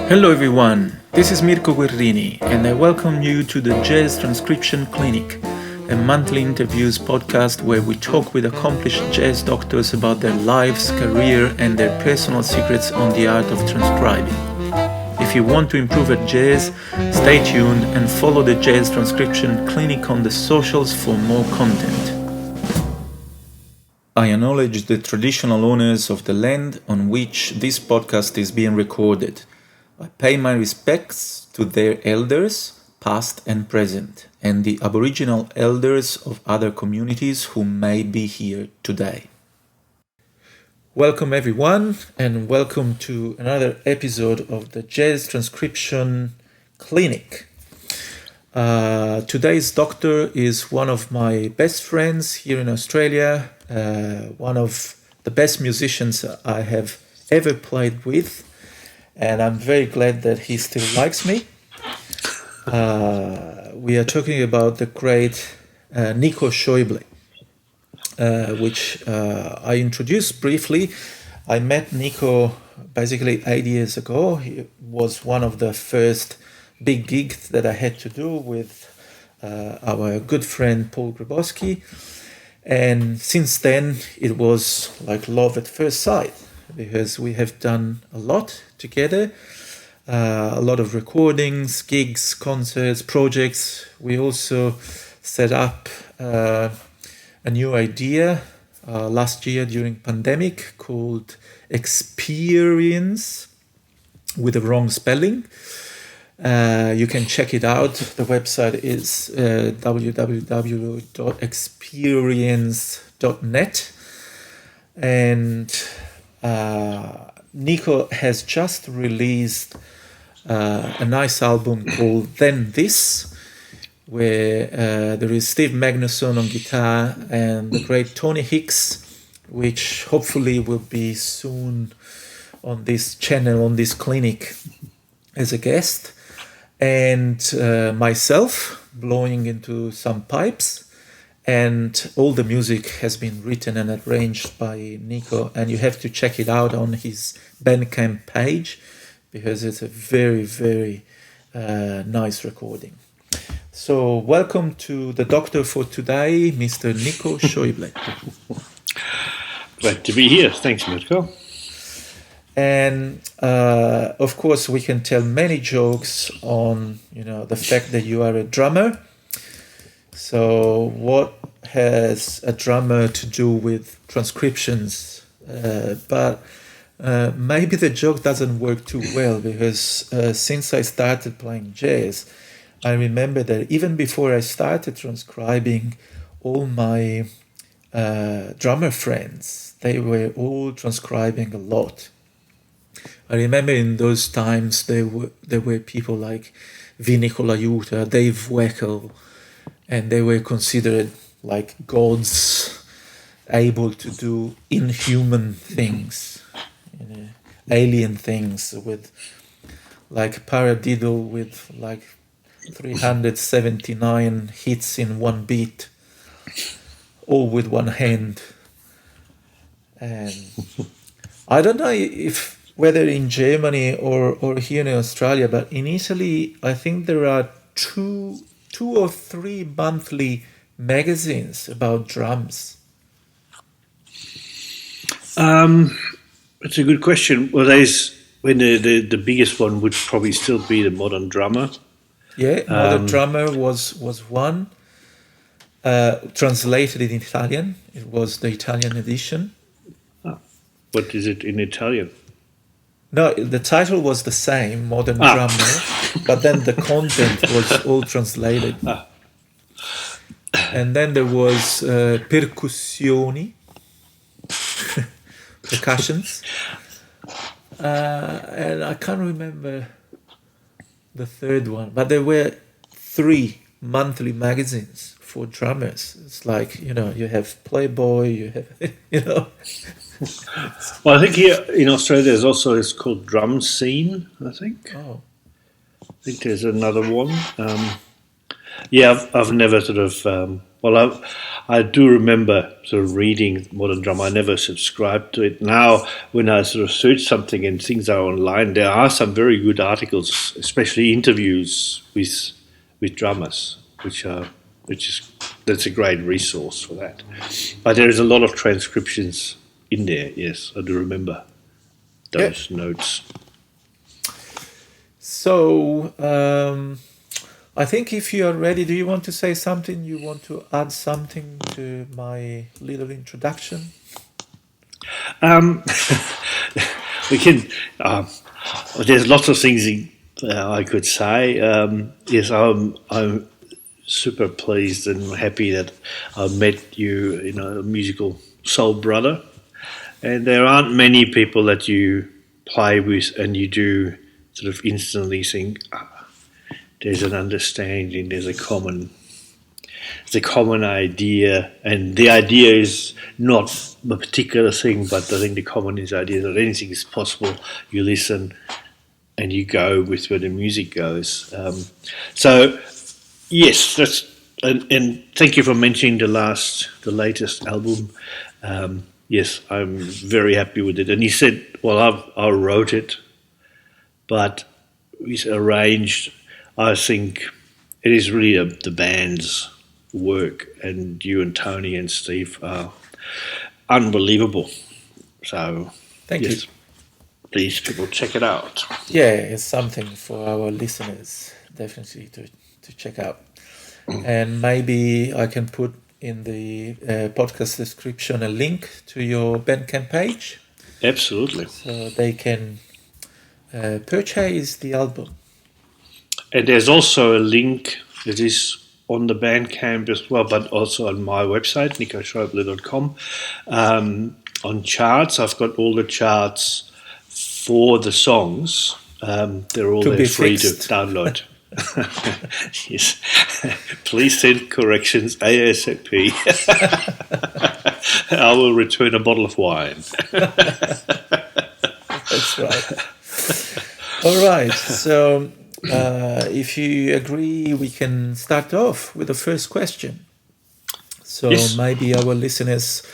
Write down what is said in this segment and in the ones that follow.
Hello everyone, this is Mirko Guerrini and I welcome you to the Jazz Transcription Clinic, a monthly interviews podcast where we talk with accomplished jazz doctors about their lives, career and their personal secrets on the art of transcribing. If you want to improve at jazz, stay tuned and follow the Jazz Transcription Clinic on the socials for more content. I acknowledge the traditional owners of the land on which this podcast is being recorded. I pay my respects to their elders, past and present, and the Aboriginal elders of other communities who may be here today. Welcome everyone, and welcome to another episode of the Jazz Transcription Clinic. Today's doctor is one of my best friends here in Australia, one of the best musicians I have ever played with. And I'm very glad that he still likes me. We are talking about the great Niko Schäuble, which I introduced briefly. I met Niko basically 8 years ago. He was one of the first big gigs that I had to do with our good friend Paul Grabowski. And since then, it was like love at first sight, because we have done a lot together, a lot of recordings, gigs, concerts, projects. We also set up a new idea last year during pandemic called Experience with the wrong spelling. You can check it out. The website is www.experience.net. And Niko has just released a nice album called Then This, where there is Steve Magnusson on guitar and the great Tony Hicks, which hopefully will be soon on this channel, on this clinic as a guest, and myself blowing into some pipes. And all the music has been written and arranged by Niko, and you have to check it out on his Bandcamp page because it's a very, very nice recording. So welcome to the doctor for today, Mr. Niko Schäuble. Glad to be here. Thanks, Mirko. And of course, we can tell many jokes on the fact that you are a drummer. So what has a drummer to do with transcriptions? But maybe the joke doesn't work too well, because since I started playing jazz, I remember that even before I started transcribing, all my drummer friends, they were all transcribing a lot. I remember in those times there were people like Vinny Colaiuta, Dave Weckl, and they were considered like gods, able to do inhuman things, alien things, with like paradiddle with like 379 hits in one beat, all with one hand. And I don't know whether in Germany or here in Australia, but in Italy, I think there are two or three monthly magazines about drums. It's a good question. Well, the biggest one would probably still be the Modern Drummer. Yeah, Modern Drummer was one, translated in Italian. It was the Italian edition. What is it in Italian? No, the title was the same, Modern Drummer, but then the content was all translated. And then there was Percussioni, percussions, and I can't remember the third one, but there were 3 monthly magazines for drummers. It's like, you have Playboy, you have, Well, I think here in Australia it's called Drum Scene, I think. Oh. I think there's another one. Yeah, I've never sort of I do remember sort of reading Modern Drummer. I never subscribed to it. Now, when I sort of search something and things are online, there are some very good articles, especially interviews with drummers, that's a great resource for that. But there is a lot of transcriptions in there. Yes, I do remember those notes. So, I think if you are ready, do you want to say something? You want to add something to my little introduction? We can. There's lots of things I could say. Yes, I'm super pleased and happy that I met you, a musical soul brother. And there aren't many people that you play with and you do sort of instantly think, there's an understanding, there's a common idea, and the idea is not a particular thing, but I think the common is the idea that anything is possible. You listen and you go with where the music goes. So yes, that's and thank you for mentioning the latest album. Yes, I'm very happy with it. And he said, well, I wrote it, but it's arranged. I think it is really the band's work, and you and Tony and Steve are unbelievable. So, thank you. Please, people, check it out. Yeah, it's something for our listeners, definitely to check out. And maybe I can put in the podcast description a link to your Bandcamp page. Absolutely. So they can purchase the album. And there's also a link that is on the Bandcamp as well, but also on my website, nikoschauble.com. On charts, I've got all the charts for the songs. They're all there free to download. Yes. Please send corrections ASAP. I will return a bottle of wine. That's right. All right. So if you agree, we can start off with the first question. So maybe our listeners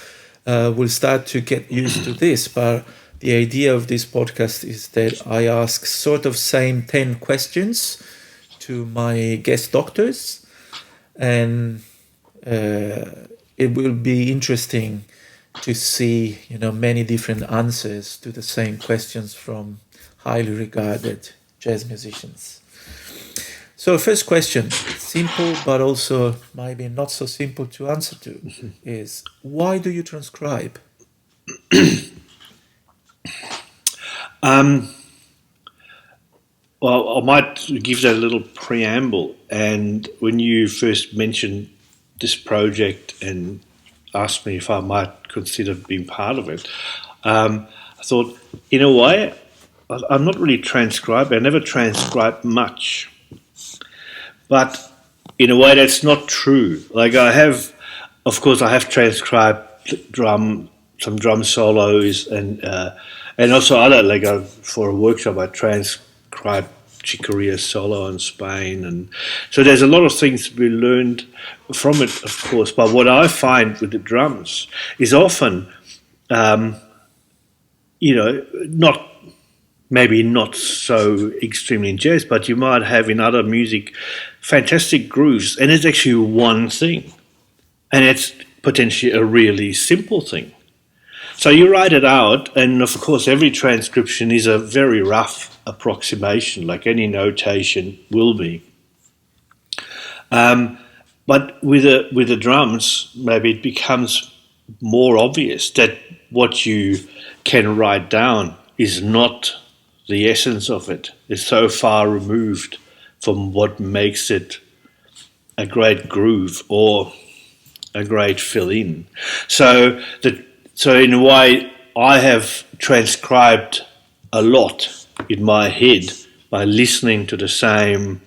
will start to get used to this, but the idea of this podcast is that I ask sort of same 10 questions to my guest doctors, and it will be interesting to see, many different answers to the same questions from highly regarded jazz musicians. So first question, simple but also maybe not so simple to answer to, is why do you transcribe? Well, I might give that a little preamble. And when you first mentioned this project and asked me if I might consider being part of it, I thought, in a way, I'm not really transcribing. I never transcribe much. But in a way, that's not true. Like I have transcribed some drum solos and also other, for a workshop, I transcribed Chicorea's solo in Spain. And so there's a lot of things to be learned from it, of course. But what I find with the drums is often, not so extremely in jazz, but you might have in other music fantastic grooves, and it's actually one thing. And it's potentially a really simple thing. So you write it out, and of course every transcription is a very rough approximation, like any notation will be. But with the drums, maybe it becomes more obvious that what you can write down is not the essence of it. It's so far removed from what makes it a great groove or a great fill-in. So in a way, I have transcribed a lot in my head by listening to the same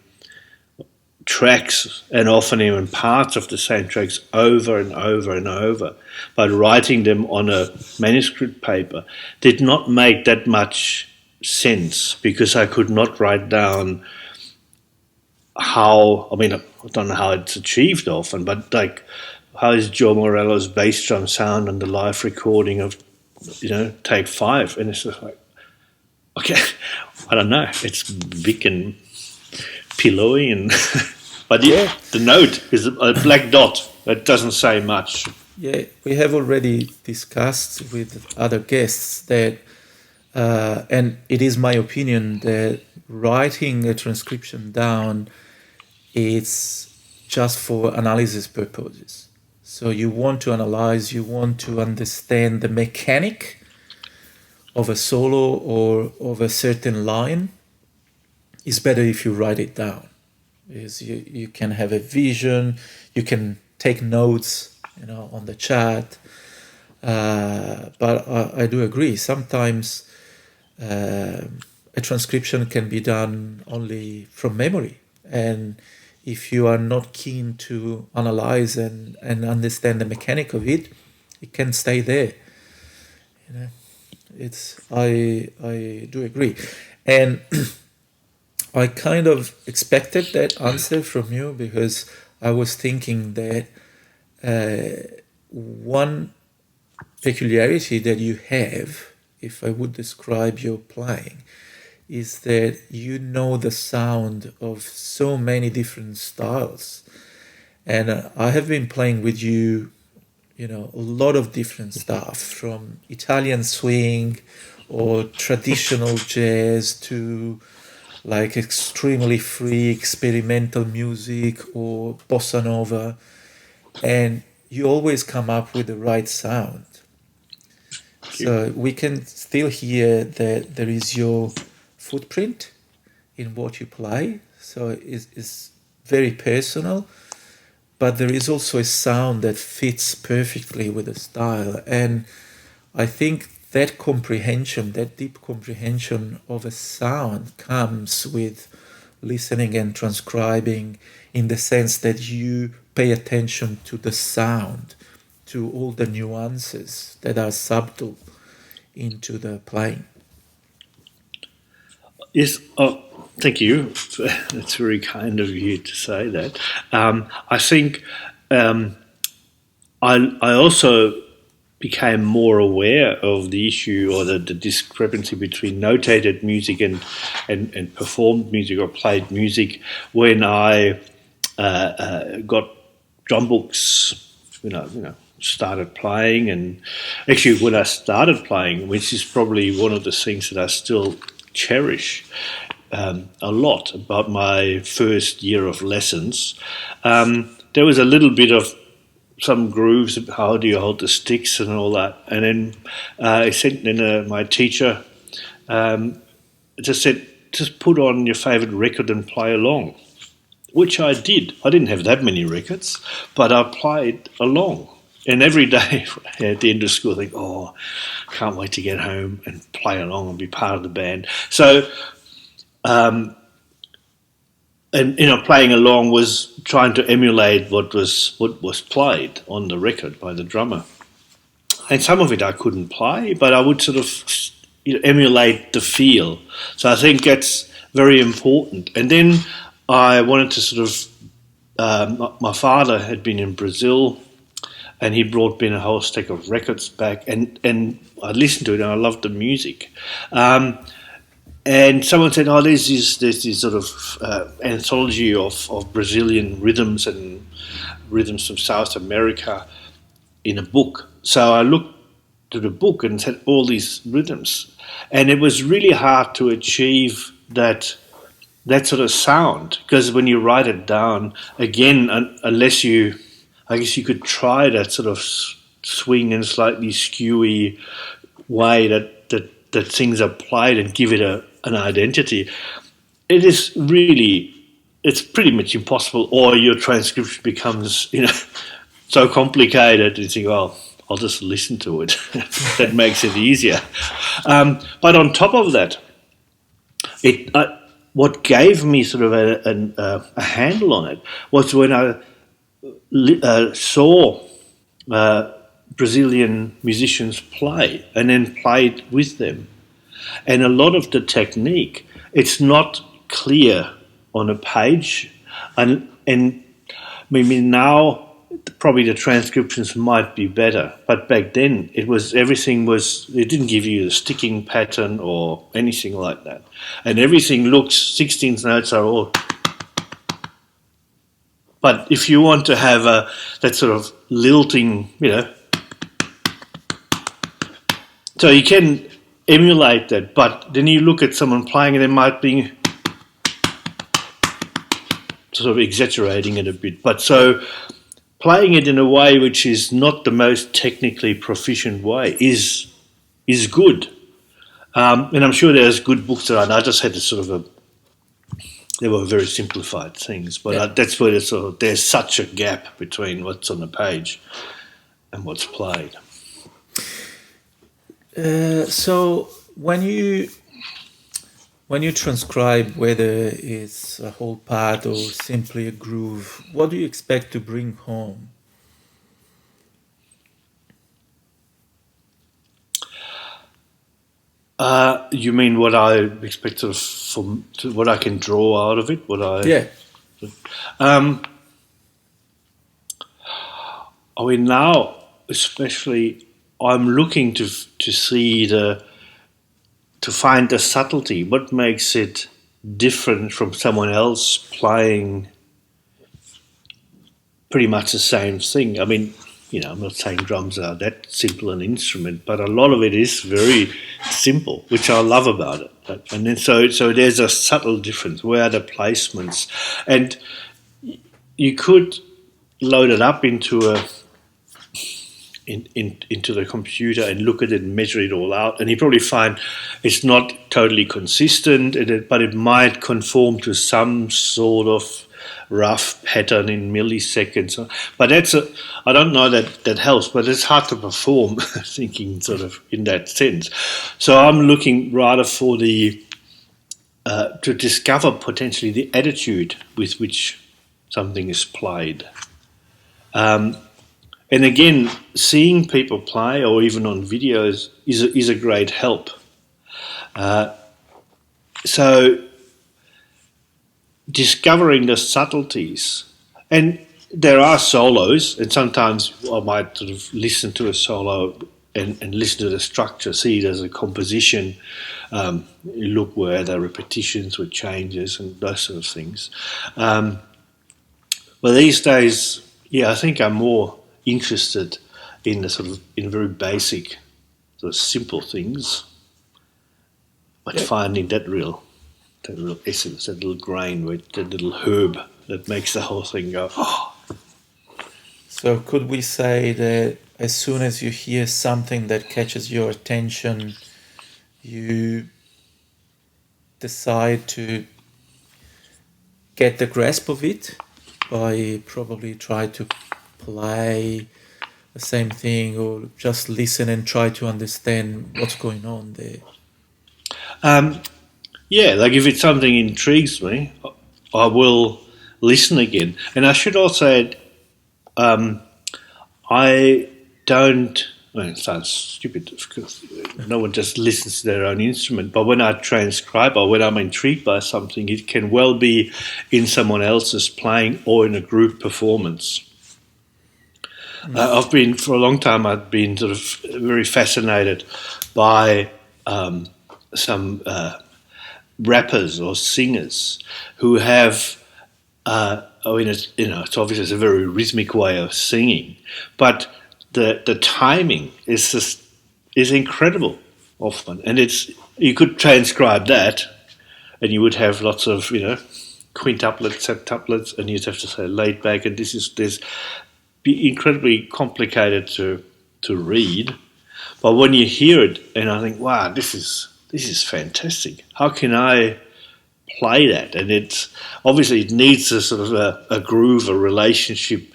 tracks, and often even parts of the same tracks over and over and over. But writing them on a manuscript paper did not make that much sense, because I could not write down I don't know how it's achieved often, but how is Joe Morello's bass drum sound on the live recording of, take 5? And it's just like, okay, I don't know. It's big and pillowy, and but the note is a black dot that doesn't say much. Yeah, we have already discussed with other guests that, and it is my opinion that writing a transcription down is just for analysis purposes. So you want to analyze, you want to understand the mechanic of a solo or of a certain line. It's better if you write it down, because you can have a vision, you can take notes, on the chat. But I do agree. Sometimes a transcription can be done only from memory. And if you are not keen to analyze and understand the mechanic of it, it can stay there. I do agree. And I kind of expected that answer from you, because I was thinking that one peculiarity that you have, if I would describe your playing, is that you know the sound of so many different styles. And I have been playing with you, a lot of different stuff, from Italian swing or traditional jazz to like extremely free experimental music or bossa nova. And you always come up with the right sound. So we can still hear that there is your footprint in what you play. So it's very personal, but there is also a sound that fits perfectly with the style. And I think that comprehension, that deep comprehension of a sound, comes with listening and transcribing, in the sense that you pay attention to the sound, to all the nuances that are subtle into the playing. Yes, thank you. That's very kind of you to say that. I think I also became more aware of the issue, or the discrepancy between notated music and performed music or played music, when I got drum books, started playing. And actually when I started playing, which is probably one of the things that I still cherish a lot about my first year of lessons, there was a little bit of some grooves of how do you hold the sticks and all that. And then my teacher just said, just put on your favourite record and play along, which I did. I didn't have that many records, but I played along. And every day at the end of school, I think, can't wait to get home and play along and be part of the band. So, playing along was trying to emulate what was played on the record by the drummer. And some of it I couldn't play, but I would sort of emulate the feel. So I think that's very important. And then I wanted to sort of, my father had been in Brazil, and he brought me a whole stack of records back, and I listened to it and I loved the music. And someone said, there's this sort of anthology of Brazilian rhythms and rhythms from South America in a book. So I looked to the book and said all these rhythms, and it was really hard to achieve that sort of sound, because when you write it down, again, unless I guess you could try that sort of swing and slightly skewy way that things are played and give it an identity. It's pretty much impossible, or your transcription becomes, so complicated. You think, I'll just listen to it. That makes it easier. But on top of that, what gave me sort of a handle on it was when I saw Brazilian musicians play and then played with them. And a lot of the technique, it's not clear on a page. And maybe now probably the transcriptions might be better. But back then, it didn't give you a sticking pattern or anything like that. And everything looks, 16th notes are all. But if you want to have that sort of lilting, so you can emulate that, but then you look at someone playing and they might be sort of exaggerating it a bit. But so playing it in a way which is not the most technically proficient way is good. And I'm sure there's good books around. I just had a sort of they were very simplified things, but that's where there's such a gap between what's on the page and what's played. So when you transcribe, whether it's a whole part or simply a groove, what do you expect to bring home? You mean what I expect what I can draw out of it? I mean, now especially, I'm looking to see to find the subtlety. What makes it different from someone else playing pretty much the same thing? I mean, I'm not saying drums are that simple an instrument, but a lot of it is very simple, which I love about it. And then so there's a subtle difference. Where are the placements? And you could load it up into the computer and look at it and measure it all out, and you probably find it's not totally consistent, but it might conform to some sort of rough pattern in milliseconds. But I don't know that helps, but it's hard to perform thinking sort of in that sense. So I'm looking rather for to discover potentially the attitude with which something is played. And again, seeing people play, or even on videos, is a great help. So discovering the subtleties, and there are solos, and sometimes I might sort of listen to a solo and listen to the structure, see it as a composition, look where the repetitions, where changes, and those sort of things. But these days, I think I'm more interested in in very basic, sort of simple things, but finding that real essence, that little grain, that little herb that makes the whole thing go. Oh. So could we say that as soon as you hear something that catches your attention, you decide to get the grasp of it by probably try to play the same thing, or just listen and try to understand what's going on there? Like if it's something intrigues me, I will listen again. And I should also add, I don't, it sounds stupid because no one just listens to their own instrument, but when I transcribe or when I'm intrigued by something, it can well be in someone else's playing or in a group performance. For a long time, I've been sort of very fascinated by some rappers or singers who have, it's obviously it's a very rhythmic way of singing, but the timing is incredible often, and you could transcribe that, and you would have lots of quintuplets, septuplets, and you'd have to say laid back, and this be incredibly complicated to read, but when you hear it, and I think, wow, this is fantastic. How can I play that? And it's obviously it needs a sort of a groove, a relationship,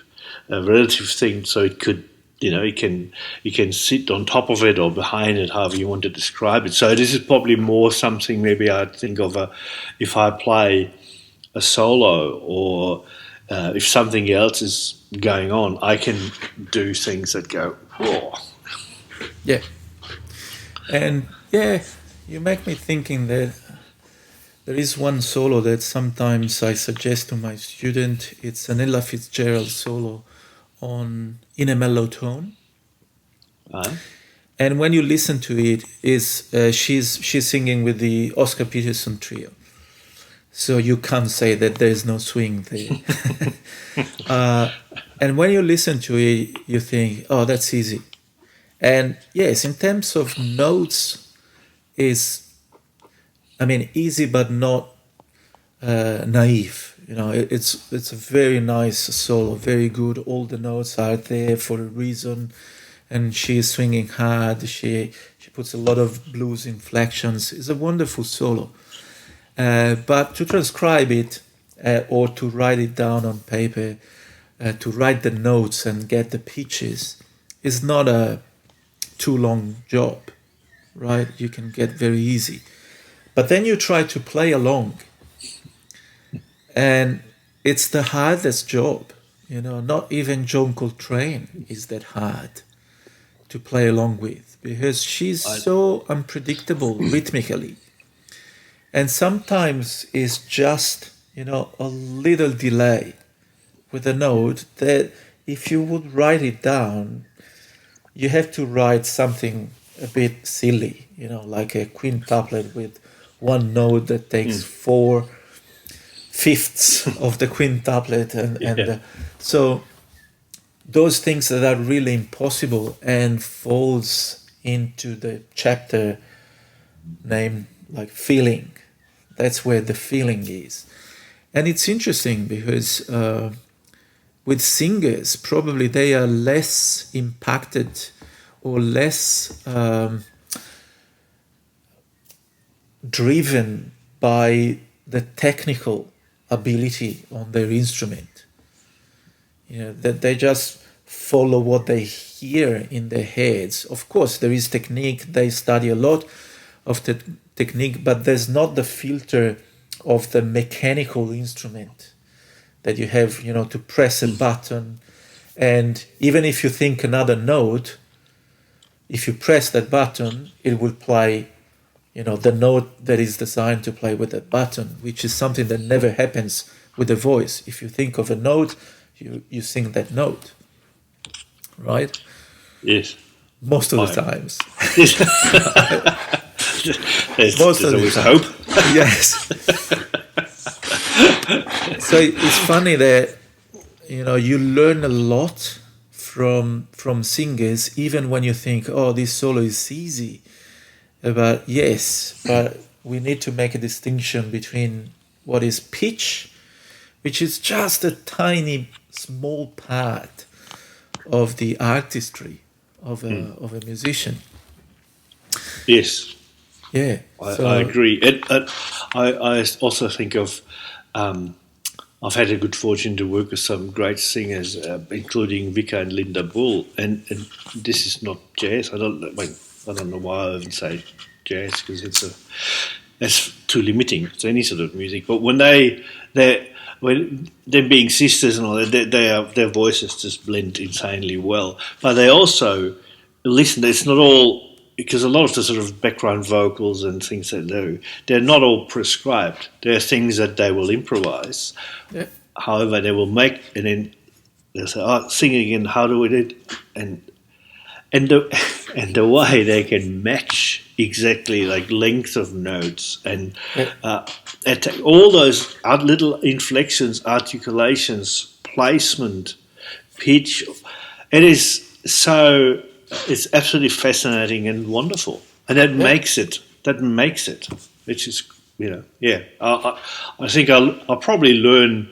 a relative thing, so it could, you can sit on top of it or behind it, however you want to describe it. So this is probably more something maybe I'd think of if I play a solo, or if something else is going on, I can do things that go, whoa. Yeah. And you make me thinking that there is one solo that sometimes I suggest to my student. It's an Ella Fitzgerald solo in a mellow tone. Uh, And when you listen to it, she's singing with the Oscar Peterson trio. So you can't say that there's no swing there. And when you listen to it, you think, oh, that's easy. And yes, in terms of notes, easy but not naive. It's a very nice solo, very good. All the notes are there for a reason. And she is swinging hard. She puts a lot of blues inflections. It's a wonderful solo. But to transcribe it or to write it down on paper, to write the notes and get the pitches is not a too long job, right? You can get very easy. But then you try to play along. And it's the hardest job. Not even John Coltrane is that hard to play along with, because she's so unpredictable rhythmically. And sometimes it's just, a little delay with a note that if you would write it down, you have to write something a bit silly, like a quintuplet with one note that takes 4/5 of the quintuplet. So those things that are really impossible and falls into the chapter named like feeling. That's where the feeling is. And it's interesting because with singers, probably they are less impacted or less driven by the technical ability on their instrument. That they just follow what they hear in their heads. Of course, there is technique. They study a lot of the technique, but there's not the filter of the mechanical instrument that you have, to press a button. And even if you think another note, if you press that button, it will play, the note that is designed to play with that button, which is something that never happens with the voice. If you think of a note, you sing that note, right? Yes. Most of the times. Most of the time. Hope. Yes. So it's funny that, you learn a lot from singers, even when you think, oh, this solo is easy. But we need to make a distinction between what is pitch, which is just a tiny, small part of the artistry of a musician. Yes. Yeah. I agree. I also think of, I've had a good fortune to work with some great singers, including Vika and Linda Bull, and this is not jazz. I don't know why I even say jazz, because that's too limiting to any sort of music. But when when them being sisters and all that, their voices just blend insanely well. But they also listen. It's not all, because a lot of the sort of background vocals and things they do, they're not all prescribed. There are things that they will improvise. Yeah. However, they will make, and then they'll say, "Oh, sing again. How do we do it?" And the way they can match exactly like length of notes and all those little inflections, articulations, placement, pitch. It is so. It's absolutely fascinating and wonderful, and that makes it. Which is, I think I'll probably learn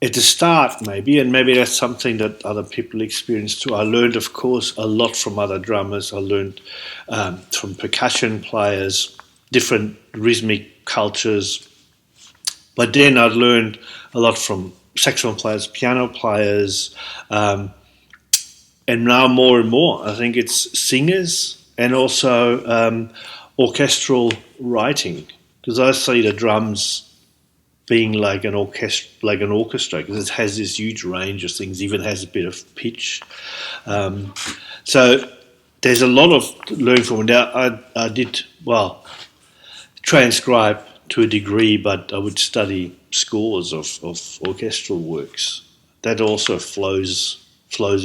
at the start, maybe, and maybe that's something that other people experience too. I learned, of course, a lot from other drummers. I learned from percussion players, different rhythmic cultures. But then I learned a lot from saxophone players, piano players, and now more and more. I think it's singers and also orchestral writing, because I see the drums being like an orchestra, because it has this huge range of things, even has a bit of pitch. So there's a lot of learning from it. Now, I did, transcribe to a degree, but I would study scores of orchestral works. that also flows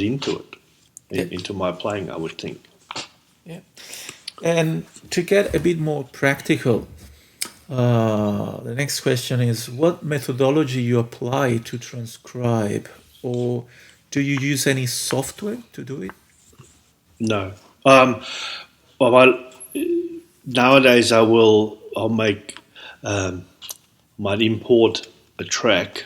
into it, into my playing, I would think. Yeah. And to get a bit more practical, the next question is, what methodology you apply to transcribe, or do you use any software to do it? No. Nowadays I'll make, might import a track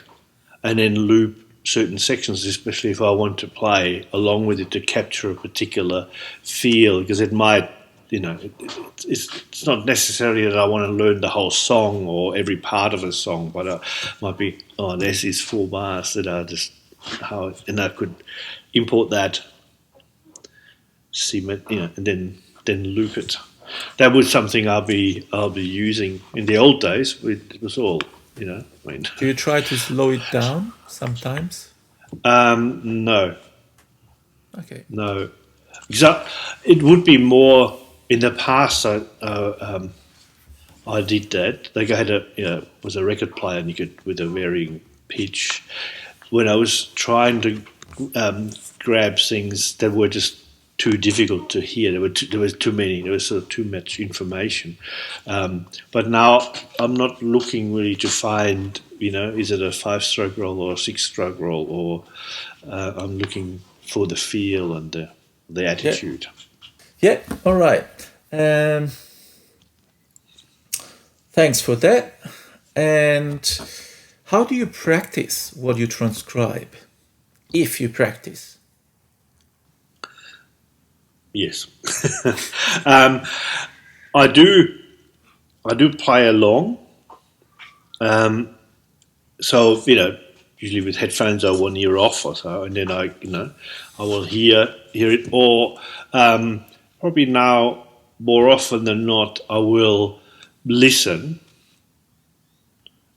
and then loop certain sections, especially if I want to play along with it to capture a particular feel, because it might, it's not necessarily that I want to learn the whole song or every part of a song, but it might be, there's these 4 bars that are just and I could import that, and then loop it. That was something I'll be using. In the old days, it was all, Do you try to slow it down sometimes? No. Okay. No. Because it would be more, in the past I did that. Like I had was a record player, and you could, with a varying pitch, when I was trying to grab things that were just too difficult to hear. There was too many. There was sort of too much information. But now I'm not looking really to find, is it a 5-stroke roll or a 6-stroke roll, or I'm looking for the feel and the attitude. Yeah. All right. Thanks for that. And how do you practice what you transcribe, if you practice? Yes. I do play along. So, usually with headphones are 1 ear off or so, and then I will hear it, or probably now more often than not I will listen,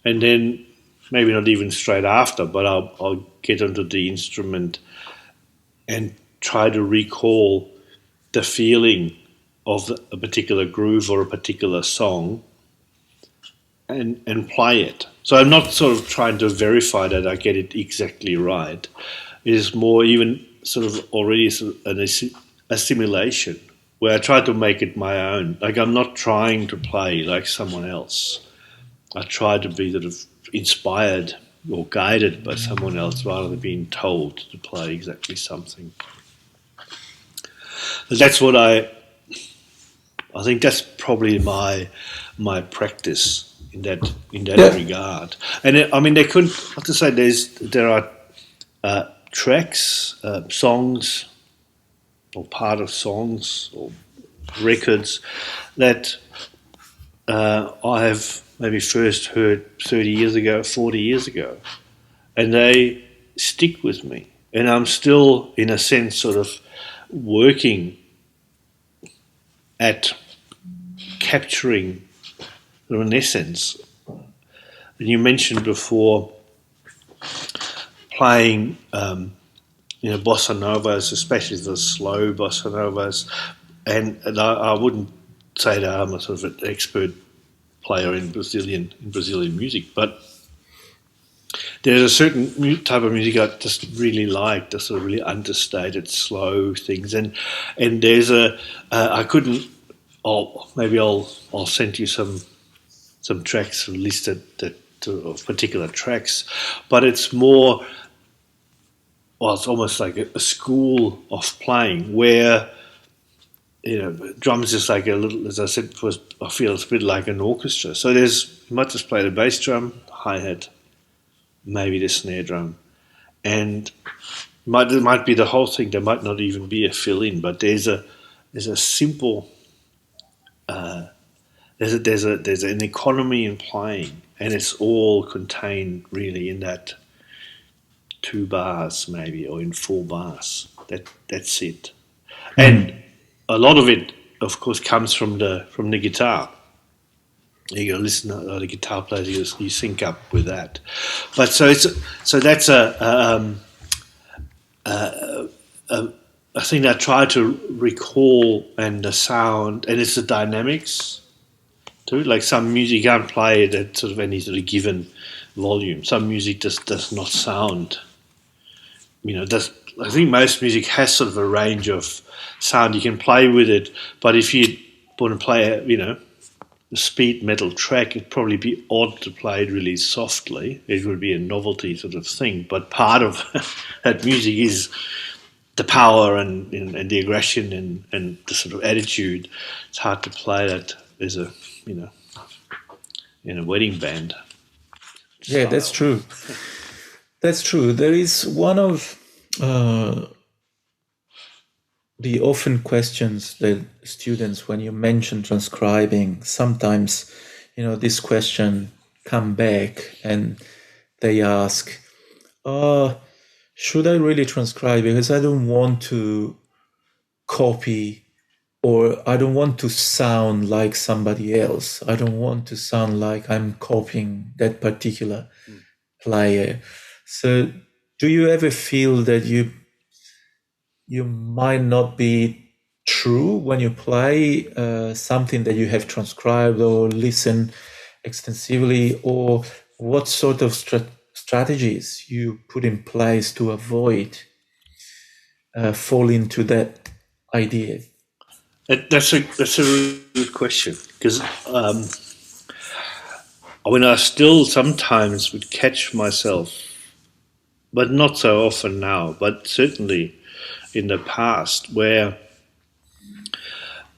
and then maybe not even straight after, but I'll get onto the instrument and try to recall the feeling of a particular groove or a particular song, and play it. So I'm not sort of trying to verify that I get it exactly right. It is more even sort of already an assimilation, where I try to make it my own. Like, I'm not trying to play like someone else. I try to be sort of inspired or guided by someone else rather than being told to play exactly something. That's what I think that's probably my practice in that regard. And there could, have to say, there are tracks, songs, or part of songs or records that I have maybe first heard 30 years ago, 40 years ago, and they stick with me, and I'm still, in a sense, sort of working at capturing an essence. And you mentioned before playing, bossa novas, especially the slow bossa novas, and I wouldn't say that I'm a sort of an expert player in Brazilian music, but there's a certain type of music I just really like, the sort of really understated, slow things, and there's I couldn't. I'll send you some tracks listed of particular tracks, but it's more. Well, it's almost like a school of playing where, drums is like a little, as I said, I feel it's a bit like an orchestra. So you might just play the bass drum, hi-hat, maybe the snare drum, and it might be the whole thing. There might not even be a fill-in, but there's a simple, there's an economy in playing, and it's all contained really in that 2 bars maybe, or in 4 bars. That's it. And a lot of it, of course, comes from the guitar. You go listen to the guitar players, you sync up with that. But that's a thing I try to recall, and the sound, and it's the dynamics too. Like, some music you can't play it at sort of any sort of given volume. Some music just does not sound I think most music has sort of a range of sound. You can play with it, but if you want to play a speed metal track, it'd probably be odd to play it really softly. It would be a novelty sort of thing. But part of that music is the power and the aggression and the sort of attitude. It's hard to play that as a in a wedding band. Yeah, that's true. That's true. There is one of the often questions that students, when you mention transcribing, sometimes, this question come back and they ask, should I really transcribe? Because I don't want to copy, or I don't want to sound like somebody else. I don't want to sound like I'm copying that particular player. So do you ever feel that you might not be true when you play something that you have transcribed or listen extensively, or what sort of strategies you put in place to avoid fall into that idea? That's a really good question, because when I still sometimes would catch myself, but not so often now, but certainly in the past, where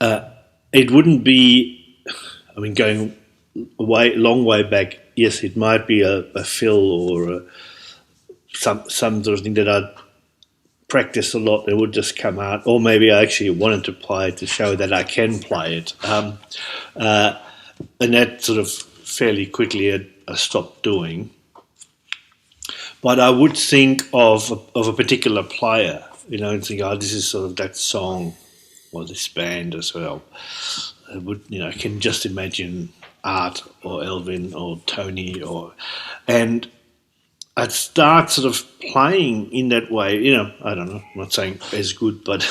it wouldn't be, going long way back, yes, it might be a fill or some sort of thing that I'd practice a lot, it would just come out, or maybe I actually wanted to play it to show that I can play it. And that sort of fairly quickly I stopped doing. But I would think of a particular player, and think, this is sort of that song or this band as well. I can just imagine Art or Elvin or Tony and I'd start sort of playing in that way. I don't know, I'm not saying as good, but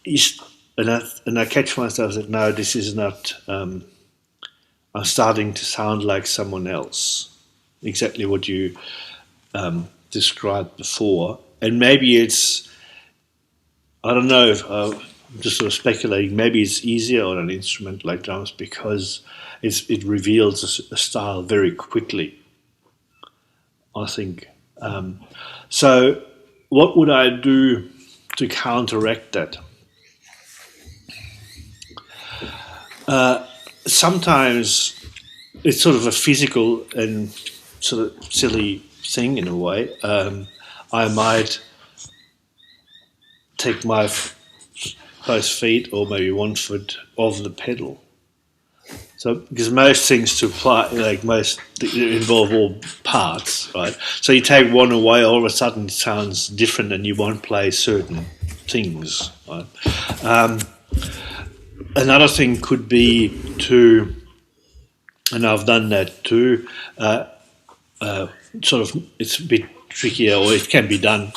and I catch myself that, no, this is not, I'm starting to sound like someone else. Exactly what you described before. And maybe it's, I don't know, if I'm just sort of speculating, maybe it's easier on an instrument like drums because it reveals a style very quickly, I think. So what would I do to counteract that? Sometimes it's sort of a physical and sort of silly thing in a way. I might take my both feet or maybe one foot off the pedal. So, because most things to play, involve all parts, right? So you take one away, all of a sudden it sounds different and you won't play certain things, right? Another thing could be to, and I've done that too, sort of, it's a bit trickier, or it can be done,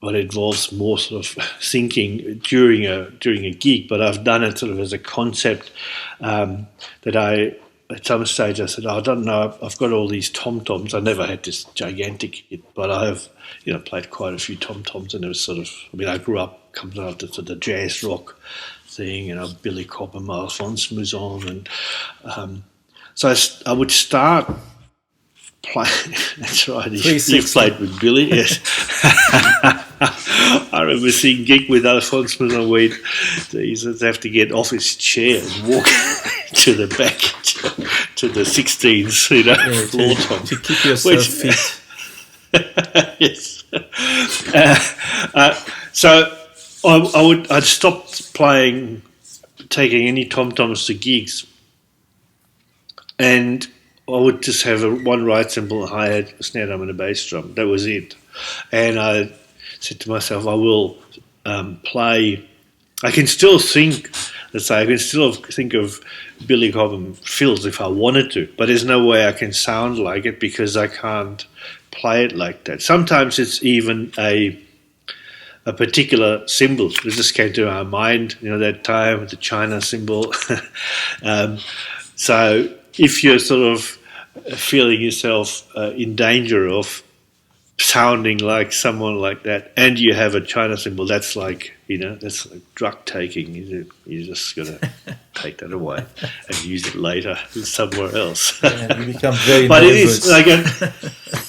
but it involves more sort of thinking during a gig. But I've done it sort of as a concept that at some stage I said, I don't know, I've got all these tom-toms. I never had this gigantic hit, but I have, played quite a few tom-toms, and it was sort of, I grew up coming out of the jazz rock thing, Billy Cobham, Alphonse Mouzon, and so I would start playing. That's right. You played with Billy, yes. I remember seeing gig with Alphonse Mouzon where he used to have to get off his chair and walk to the back to the 16s, floor tom. To keep yourself fit. Yes. So I'd stopped taking any tom-toms to gigs, and I would just have one right cymbal, a hi-hat, a snare drum and a bass drum. That was it. And I said to myself, I will play. I can still think of Billy Cobham fills if I wanted to, but there's no way I can sound like it because I can't play it like that. Sometimes it's even a particular symbol that just came to our mind, that time with the China symbol. So if you're sort of feeling yourself in danger of sounding like someone like that, and you have a China symbol, that's like, that's like drug taking. You're just going to take that away and use it later somewhere else. Yeah, you become very but nervous. It is like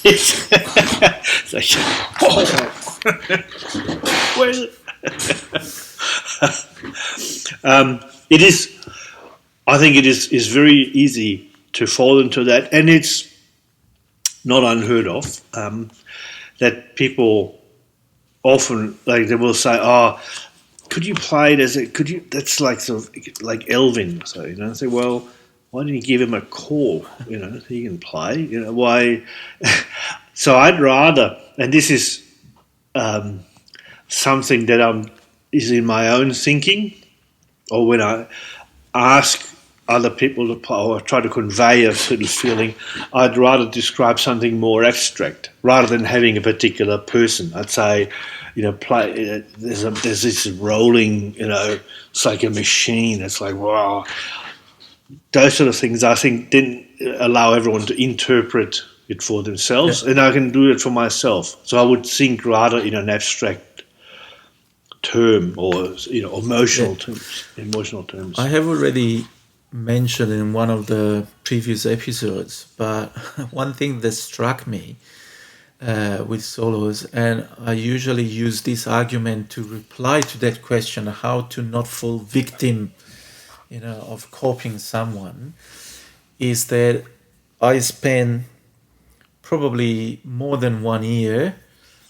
it's like, where is it? It is. I think it is very easy to fall into that, and it's not unheard of. That people often, like, they will say, "Oh, could you play it as a? Could you?" That's like sort of like Elvin. So I say, well, why didn't you give him a call? He can play. Why? So I'd rather, and this is something that is in my own thinking, or when I ask other people to play or try to convey a certain feeling, I'd rather describe something more abstract rather than having a particular person. I'd say, play. There's this rolling, it's like a machine. It's like, wow. Those sort of things, I think, didn't allow everyone to interpret it for themselves, and I can do it for myself. So I would think rather in an abstract term, or emotional terms. I have already mentioned in one of the previous episodes, but one thing that struck me with solos, and I usually use this argument to reply to that question, how to not fall victim, of copying someone, is that I spent probably more than 1 year,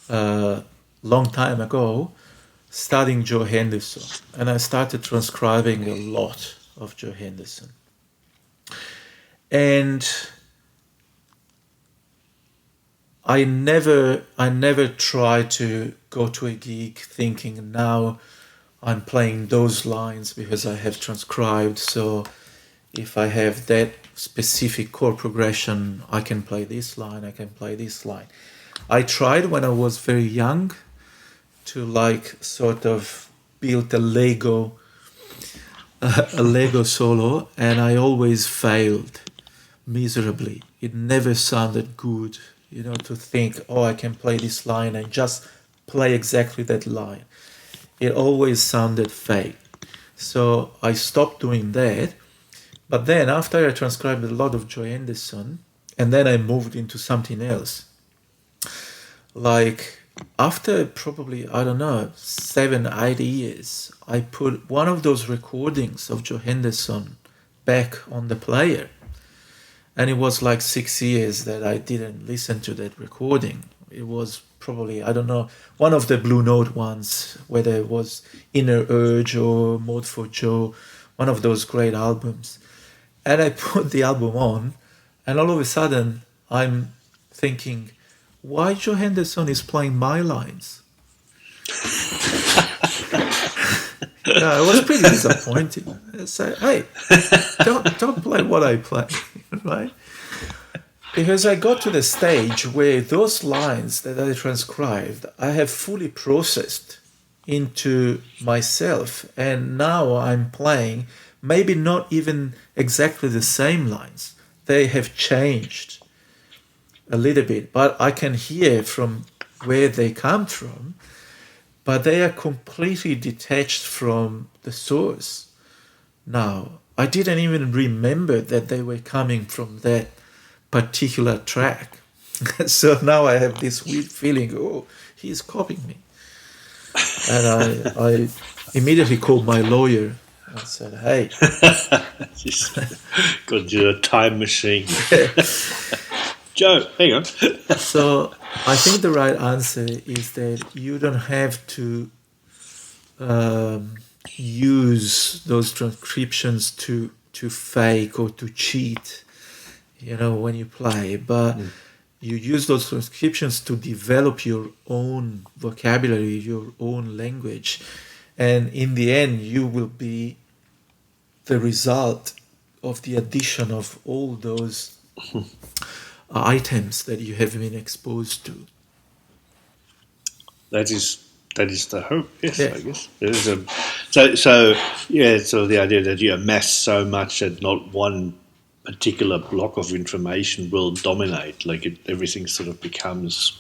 long time ago, studying Joe Henderson, and I started transcribing a lot of Joe Henderson. And I never try to go to a gig thinking now I'm playing those lines because I have transcribed, so if I have that specific chord progression, I can play this line, I can play this line. I tried when I was very young to sort of build a Lego solo, and I always failed miserably. It never sounded good, to think, I can play this line and just play exactly that line. It always sounded fake. So I stopped doing that. But then after I transcribed a lot of Joe Henderson, and then I moved into something else, like after probably, 7-8 years, I put one of those recordings of Joe Henderson back on the player. And it was like 6 years that I didn't listen to that recording. It was probably, one of the Blue Note ones, whether it was Inner Urge or Mode for Joe, one of those great albums. And I put the album on, and all of a sudden I'm thinking, why Joe Henderson is playing my lines? Yeah, it was pretty disappointing. I said, hey, don't play what I play, right? Because I got to the stage where those lines that I transcribed, I have fully processed into myself, and now I'm playing maybe not even exactly the same lines. They have changed a little bit, but I can hear from where they come from, but they are completely detached from the source. Now, I didn't even remember that they were coming from that particular track. So now I have this weird feeling, he's copying me. And I immediately called my lawyer and said, hey. Got you a time machine. Joe, hang on. So I think the right answer is that you don't have to use those transcriptions to fake or to cheat, when you play, but you use those transcriptions to develop your own vocabulary, your own language, and in the end you will be the result of the addition of all those items that you have been exposed to. That is the hope. Yes, yeah. I guess there is so the idea that you amass so much that not one particular block of information will dominate. Like everything sort of becomes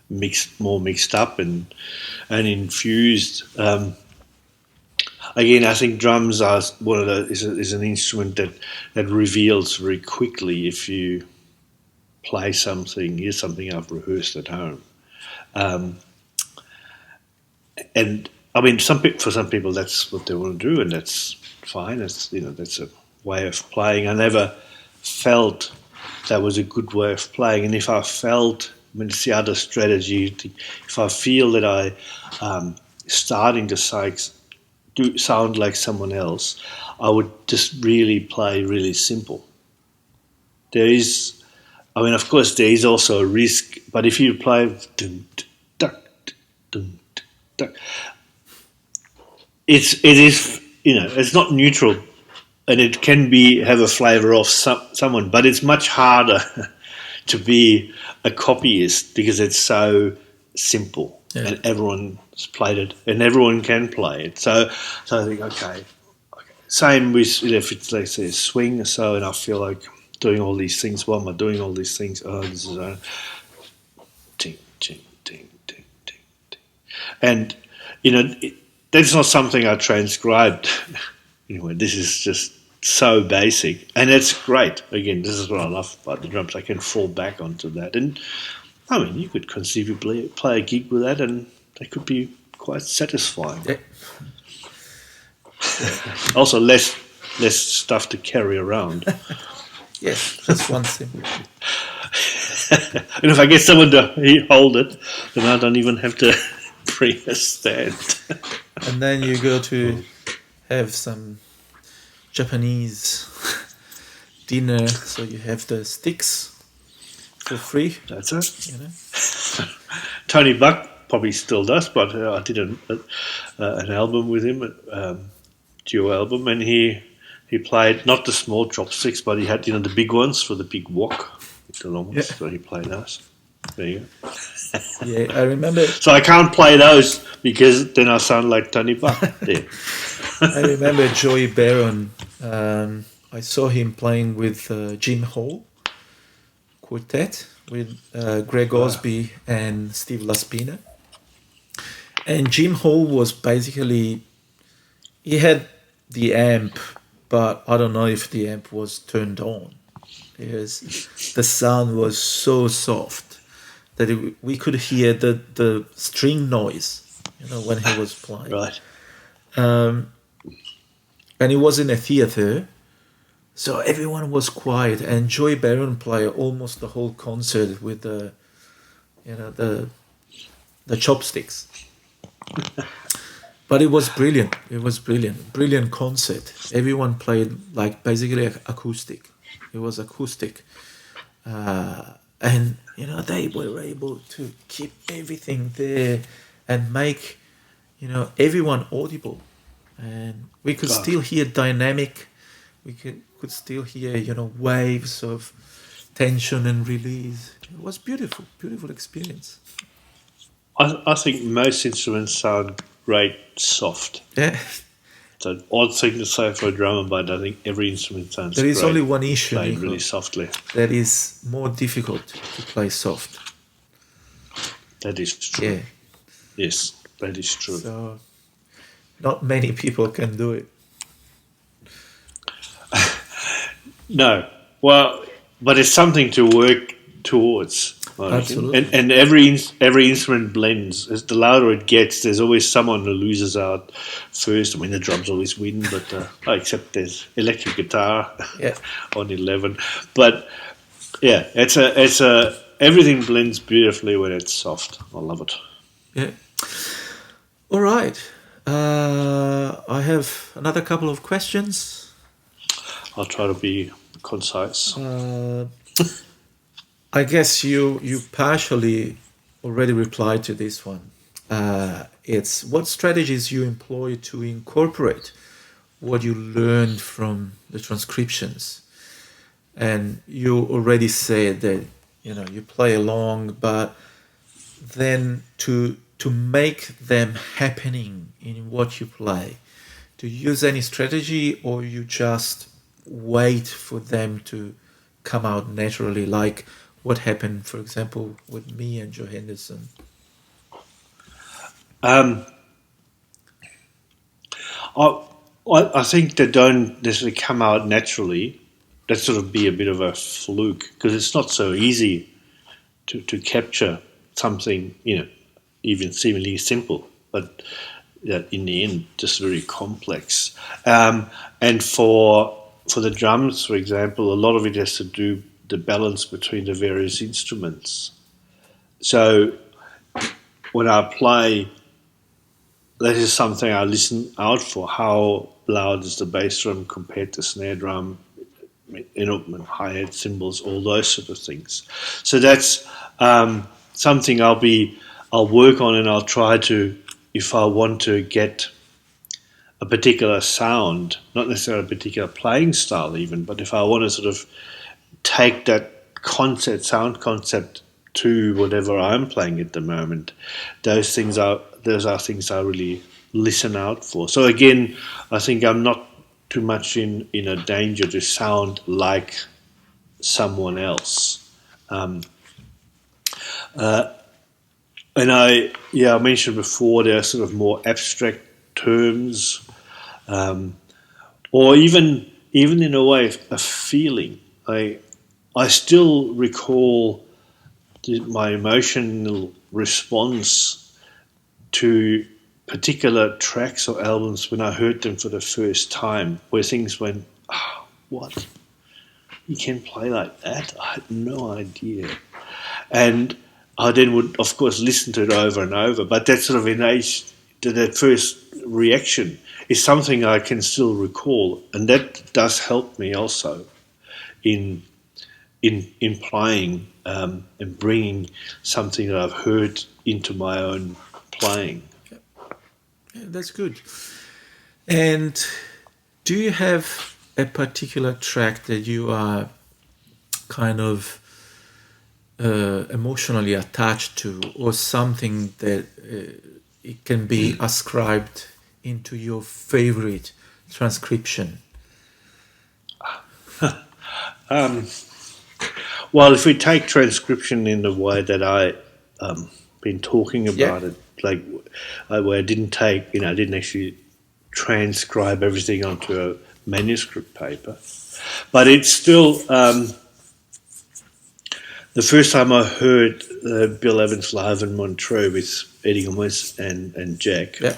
mixed up and infused. Again, I think drums are is an instrument that reveals very quickly if you play something. Here's something I've rehearsed at home, and I mean, for some people that's what they want to do, and that's fine. That's that's a way of playing. I never felt that was a good way of playing, and if I felt, I mean, it's the other strategy. If I feel that I starting to sound like someone else, I would just really play really simple. There is, I mean, of course, there is also a risk, but if you play dun, duck, dun, duck, it is it's not neutral, and it can have a flavor of someone, but it's much harder to be a copyist because it's so simple. Yeah. And everyone's played it, and everyone can play it. So I think, okay. Same with if it's, let's say, a swing or so, and I feel like doing all these things. Why am I doing all these things? Oh, this is ting, ting, ting, ting, ting, ting. And, that's not something I transcribed. Anyway, this is just so basic, and it's great. Again, this is what I love about the drums. I can fall back onto that, and I mean, you could conceivably play a gig with that, and that could be quite satisfying. Yeah. Also, less stuff to carry around. Yes, just one thing. And if I get someone to hold it, then I don't even have to bring a stand. And then you go to have some Japanese dinner, so you have the sticks for free. That's it. Tony Buck probably still does, but I did an album with him, duo album, and he played not the small chopsticks, but he had the big ones for the big wok, the long ones. Yeah. So he played those. There you go. Yeah, I remember. So I can't play those because then I sound like Tony Buck. Yeah. I remember Joey Barron. I saw him playing with Jim Hall quartet with Greg Osby and Steve Laspina. And Jim Hall was basically, he had the amp, but I don't know if the amp was turned on because the sound was so soft that we could hear the string noise, when he was playing. Right. And it was in a theater, so everyone was quiet, and Joey Barron played almost the whole concert with the chopsticks. But it was brilliant. It was brilliant concert. Everyone played like basically acoustic. It was acoustic, and they were able to keep everything there and make everyone audible, and we could still hear dynamic. We could still hear waves of tension and release. It was beautiful experience. I think most instruments sound great soft. Yeah. It's an odd thing to say for a drummer, but I think every instrument sounds great. There is great, only one issue, played Niko, really softly. That is more difficult to play soft. That is true. Yeah. Yes, that is true. So, not many people can do it. No. Well, but it's something to work towards. Absolutely. And every instrument blends. As the louder it gets, there's always someone who loses out first. I mean, the drums always win, but except there's electric guitar on 11. But yeah, it's a everything blends beautifully when it's soft. I love it. Yeah. All right. I have another couple of questions. I'll try to be concise. I guess you partially already replied to this one. It's what strategies you employ to incorporate what you learned from the transcriptions. And you already said that you play along, but then to make them happening in what you play, to use any strategy, or you just wait for them to come out naturally, like what happened, for example, with me and Joe Henderson? I think they don't necessarily come out naturally. That sort of be a bit of a fluke because it's not so easy to capture something, even seemingly simple, but that in the end just very complex. And for the drums, for example, a lot of it has to do the balance between the various instruments. So when I play, that is something I listen out for. How loud is the bass drum compared to snare drum, hi-hat, cymbals, all those sort of things. So that's something I'll work on, and I'll try to, if I want to get a particular sound, not necessarily a particular playing style even, but if I want to sort of take that sound concept to whatever I'm playing at the moment, those are things I really listen out for. So again, I think I'm not too much in a danger to sound like someone else. And I mentioned before there are sort of more abstract terms, or even in a way a feeling. I still recall my emotional response to particular tracks or albums when I heard them for the first time, where things went, oh, what? You can play like that? I had no idea. And I then would, of course, listen to it over and over, but that sort of that first reaction is something I can still recall, and that does help me also in playing and bringing something that I've heard into my own playing. Yeah, that's good. And do you have a particular track that you are kind of emotionally attached to, or something that it can be ascribed into your favorite transcription? Well, if we take transcription in the way that I been talking about it, like where I didn't actually transcribe everything onto a manuscript paper, but it's still the first time I heard Bill Evans live in Montreux with Eddie Gomez and Jack de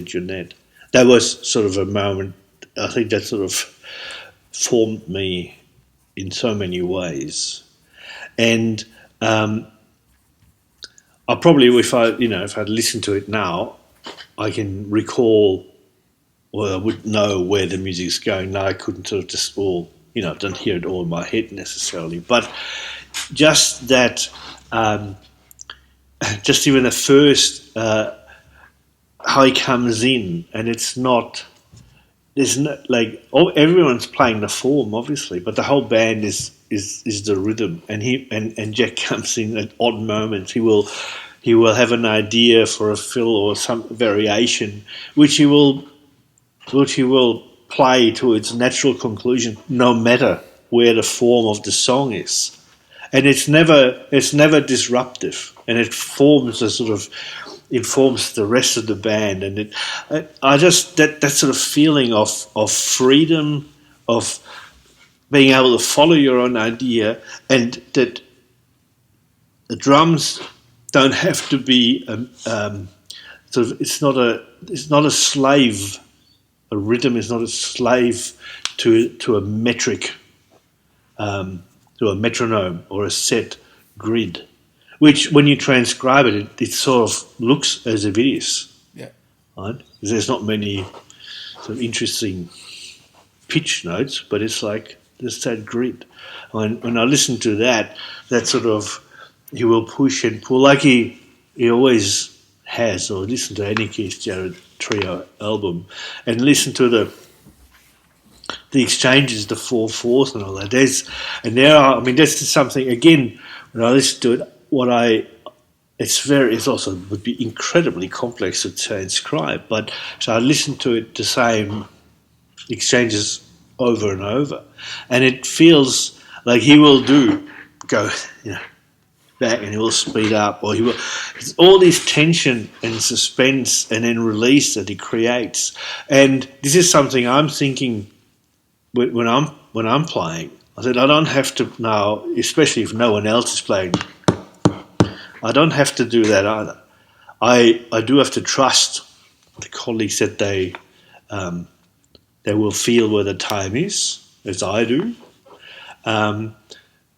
Jonette. That was sort of a moment. I think that sort of formed me in so many ways, and I probably, if I'd listened to it now, I can recall, or I would know where the music's going. Now I couldn't sort of just don't hear it all in my head necessarily, but just that, just even the first, how he comes in, and it's not. There's no, everyone's playing the form, obviously, but the whole band is the rhythm, and Jack comes in at odd moments. He will have an idea for a fill or some variation, which he will play to its natural conclusion, no matter where the form of the song is, and it's never disruptive, and it forms a sort of. Informs the rest of the band, and I just that sort of feeling of freedom, of being able to follow your own idea, and that the drums don't have to be sort of. It's not a slave. A rhythm is not a slave to a metric, to a metronome or a set grid. Which, when you transcribe it, it sort of looks as if it is. Yeah. Right? There's not many sort of interesting pitch notes, but it's like there's that grid. When I listen to that sort of, he will push and pull like he always has, or listen to any Keith Jarrett Trio album, and listen to the exchanges, the 4/4 and all that. That's something, again, when I listen to it, it's also would be incredibly complex to transcribe, but so I listen to it the same exchanges over and over, and it feels like he will do go, back, and he will speed up, or he will. It's all this tension and suspense, and then release that he creates. And this is something I'm thinking when I'm playing. I said I don't have to now, especially if no one else is playing. I don't have to do that either. I do have to trust the colleagues that they will feel where the time is, as I do, and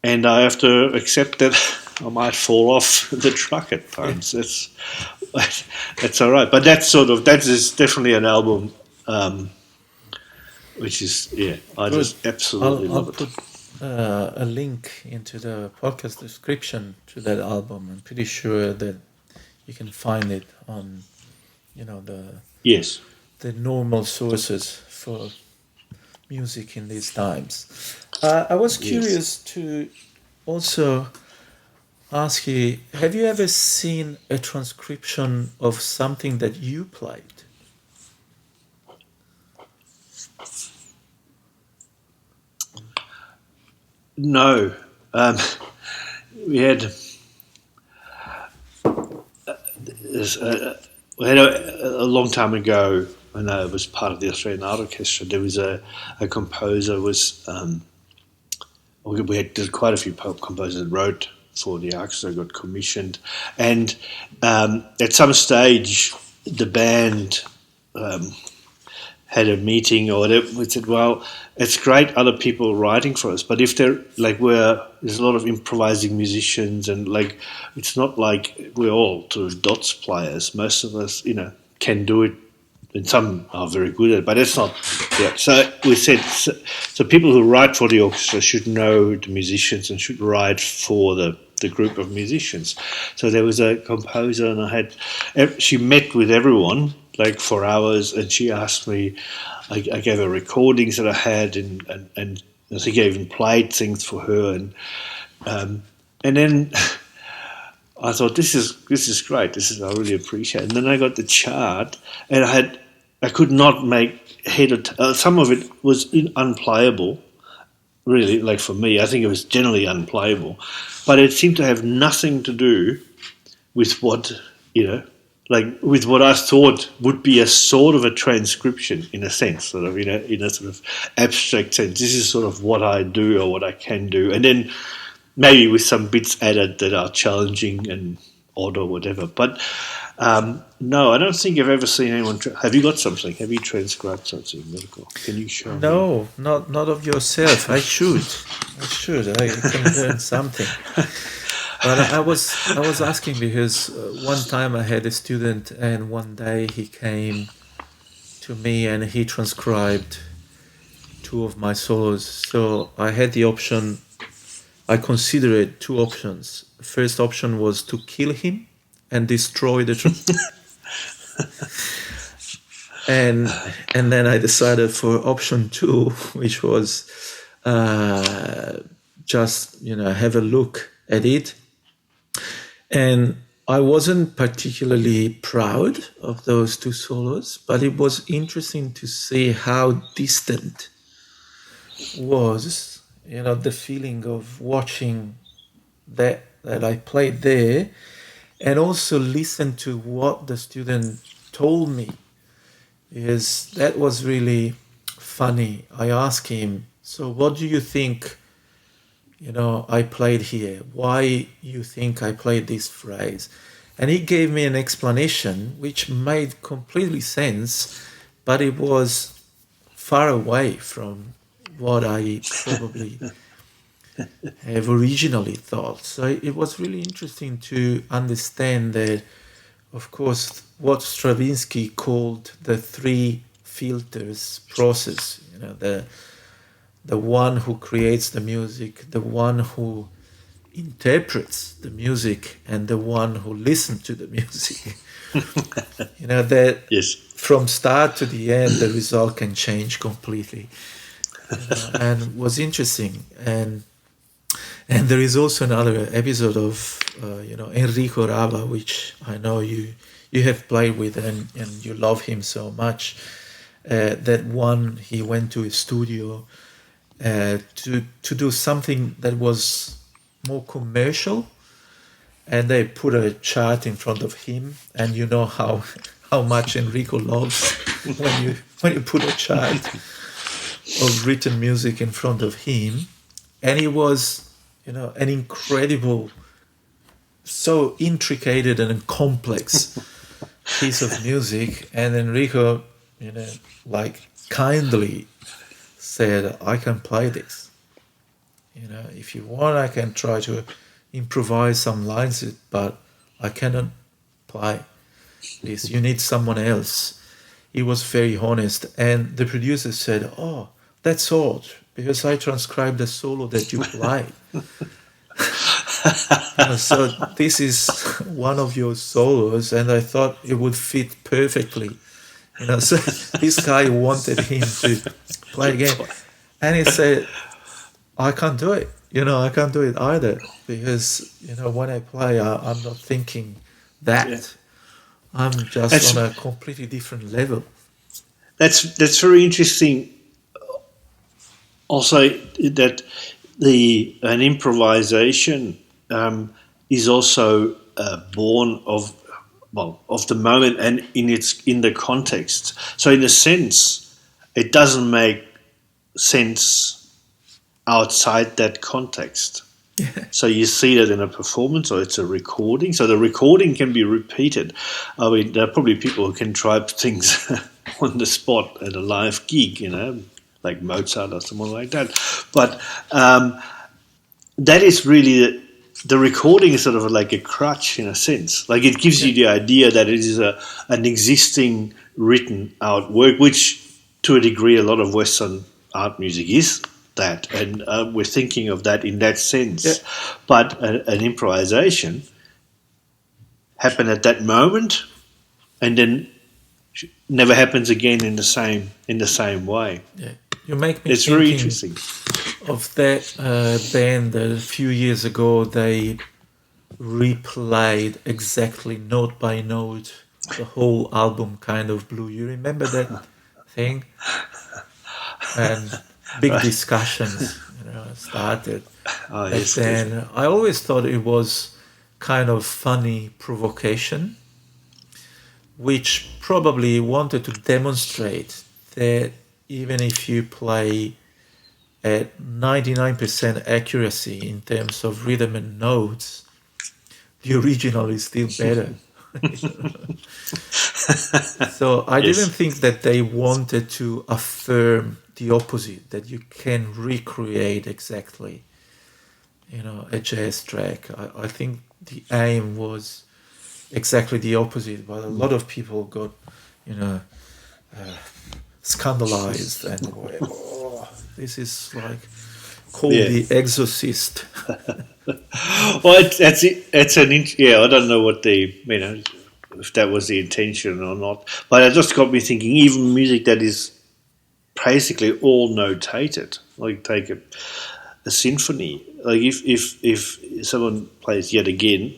I have to accept that I might fall off the truck at times. That's all right. But that is definitely an album, which is I just absolutely I'll love it. put a link into the podcast description to that album. I'm pretty sure that you can find it on, the normal sources for music in these times. I was curious to also ask you, have you ever seen a transcription of something that you played? No. We had a long time ago, when I was part of the Australian Art Orchestra, there was a composer we had quite a few composers that wrote for the orchestra, got commissioned, and at some stage the band had a meeting or whatever. We said, well, it's great other people writing for us, but if they're there's a lot of improvising musicians, and it's not like we're all sort of dots players. Most of us, can do it, and some are very good at it, but it's not. Yeah. So we said, so people who write for the orchestra should know the musicians and should write for the group of musicians. So there was a composer, and she met with everyone for hours, and she asked me. I gave her recordings that I had, and I think I even played things for her, and then I thought, this is great. I really appreciate it. And then I got the chart, and I could not make head or some of it was unplayable. Really, for me, I think it was generally unplayable, but it seemed to have nothing to do with what with what I thought would be a sort of a transcription, in a sense, sort of, in a sort of abstract sense. This is sort of what I do or what I can do, and then maybe with some bits added that are challenging and odd or whatever. But no, I don't think I've ever seen anyone. Have you got something? Have you transcribed something, Mirko? Can you show me? No, not of yourself. I should. I can learn something. But I was asking because one time I had a student, and one day he came to me and he transcribed 2 of my solos. So I had the option. I considered 2 options. The first option was to kill him and destroy the and then I decided for option 2, which was just have a look at it. And I wasn't particularly proud of those 2 solos, but it was interesting to see how distant was, the feeling of watching that I played there, and also listen to what the student told me. Because that was really funny. I asked him, so what do you think I played here? Why you think I played this phrase? And he gave me an explanation which made completely sense, but it was far away from what I probably have originally thought. So it was really interesting to understand that, of course, what Stravinsky called the 3 filters process, the one who creates the music, the one who interprets the music, and the one who listens to the music. That yes. From start to the end, the result can change completely. And it was interesting. And there is also another episode of, Enrico Rava, which I know you have played with, and you love him so much. That one, he went to a studio to do something that was more commercial, and they put a chart in front of him, and you know how much Enrico loves when you put a chart of written music in front of him. And it was, an incredible, so intricate and complex piece of music. And Enrico, kindly said, I can play this. If you want, I can try to improvise some lines, but I cannot play this. You need someone else. He was very honest. And the producer said, oh, that's odd, because I transcribed the solo that you played. So this is one of your solos, and I thought it would fit perfectly. So this guy wanted him to play again. And he said, I can't do it. I can't do it either, because, when I play, I'm not thinking that. Yeah. I'm just on a completely different level. That's very interesting. Also, that an improvisation is also born of the moment and in the context. So, in a sense, it doesn't make sense outside that context. Yeah. So you see that in a performance, or it's a recording. So the recording can be repeated. I mean, there are probably people who can try things on the spot at a live gig, like Mozart or someone like that. But that is really the recording is sort of like a crutch in a sense. Like it gives you the idea that it is an existing written out work, which to a degree a lot of Western art music is. That, and we're thinking of that in that sense. Yeah. But an improvisation happened at that moment, and then never happens again in the same way. Yeah, you make me. It's very interesting. Of that band a few years ago, they replayed exactly note by note the whole album, Kind of Blue. You remember that thing? And big discussions started. Oh, yes, then I always thought it was kind of funny provocation, which probably wanted to demonstrate that even if you play at 99% accuracy in terms of rhythm and notes, the original is still better. So I didn't think that they wanted to affirm the opposite, that you can recreate exactly, a jazz track. I think the aim was exactly the opposite, but a lot of people got, scandalized and were, this is like called The Exorcist. Well, I don't know what if that was the intention or not, but it just got me thinking. Even music that is basically all notated, like take a symphony. Like if someone plays yet again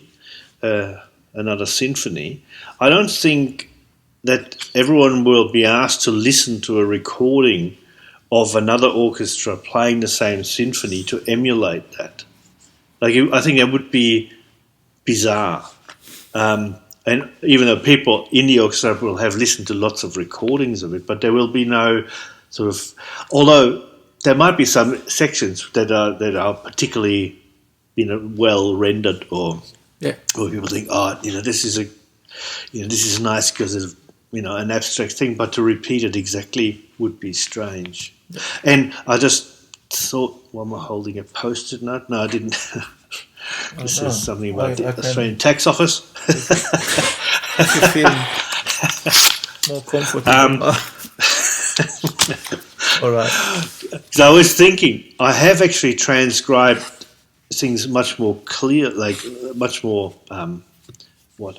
another symphony, I don't think that everyone will be asked to listen to a recording of another orchestra playing the same symphony to emulate that. Like I think that would be bizarre. And even though people in the orchestra will have listened to lots of recordings of it, but there will be no sort of, although there might be some sections that are particularly, well rendered, or people think, this is nice because it's an abstract thing, but to repeat it exactly would be strange. Yeah. And I just thought, am I holding a post-it note? No, I didn't. This is something about the Australian Tax Office. If you feel more comfortable. All right. So I was thinking, I have actually transcribed things much more clear, like much more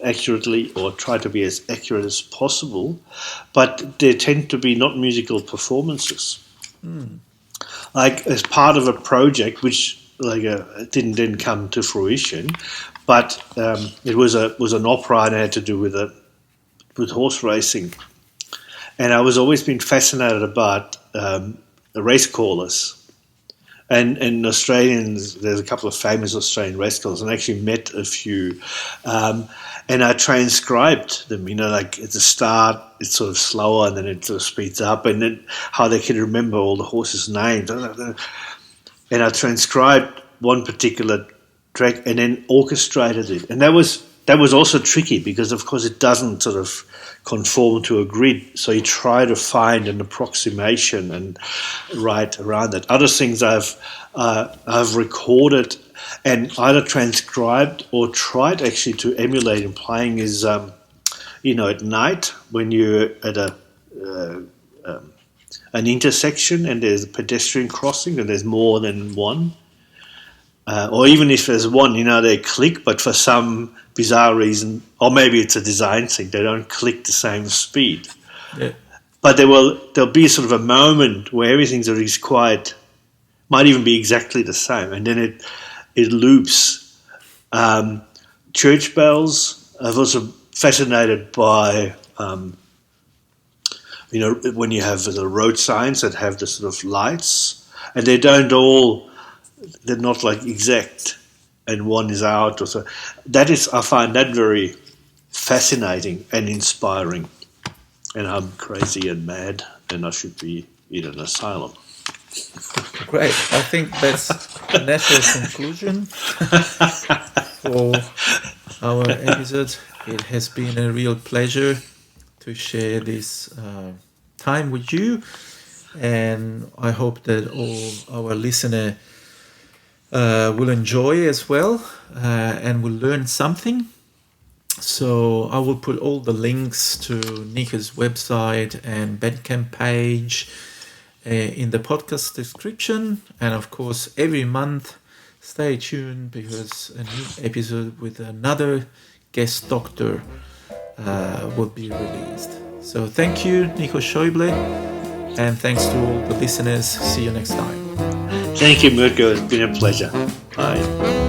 accurately, or try to be as accurate as possible, but there tend to be not musical performances. Like as part of a project which didn't come to fruition, but it was an opera and it had to do with horse racing. And I was always been fascinated about race callers And Australians, there's a couple of famous Australian rascals, and I actually met a few. And I transcribed them, like at the start, it's sort of slower and then it sort of speeds up, and then how they can remember all the horses' names. And I transcribed one particular track and then orchestrated it. And that was also tricky because, of course, it doesn't sort of conform to a grid. So you try to find an approximation and write around that. Other things I've recorded and either transcribed or tried actually to emulate in playing is, at night when you're at an intersection and there's a pedestrian crossing and there's more than one. Or even if there's one, they click, but for some bizarre reason, or maybe it's a design thing, they don't click the same speed. Yeah. But there'll be sort of a moment where everything sort of is might even be exactly the same, and then it loops. Church bells. I've also fascinated by, when you have the road signs that have the sort of lights, and they're not like exact, and one is out or so. I find that very fascinating and inspiring. And I'm crazy and mad, and I should be in an asylum. Great. I think that's a natural conclusion for our episode. It has been a real pleasure to share this time with you, and I hope that all our listeners will enjoy as well and will learn something. So I will put all the links to Niko's website and Bandcamp page in the podcast description. And of course, every month, stay tuned because a new episode with another guest doctor will be released. So thank you, Niko Schäuble, and thanks to all the listeners. See you next time. Thank you, Mirko. It's been a pleasure. Bye.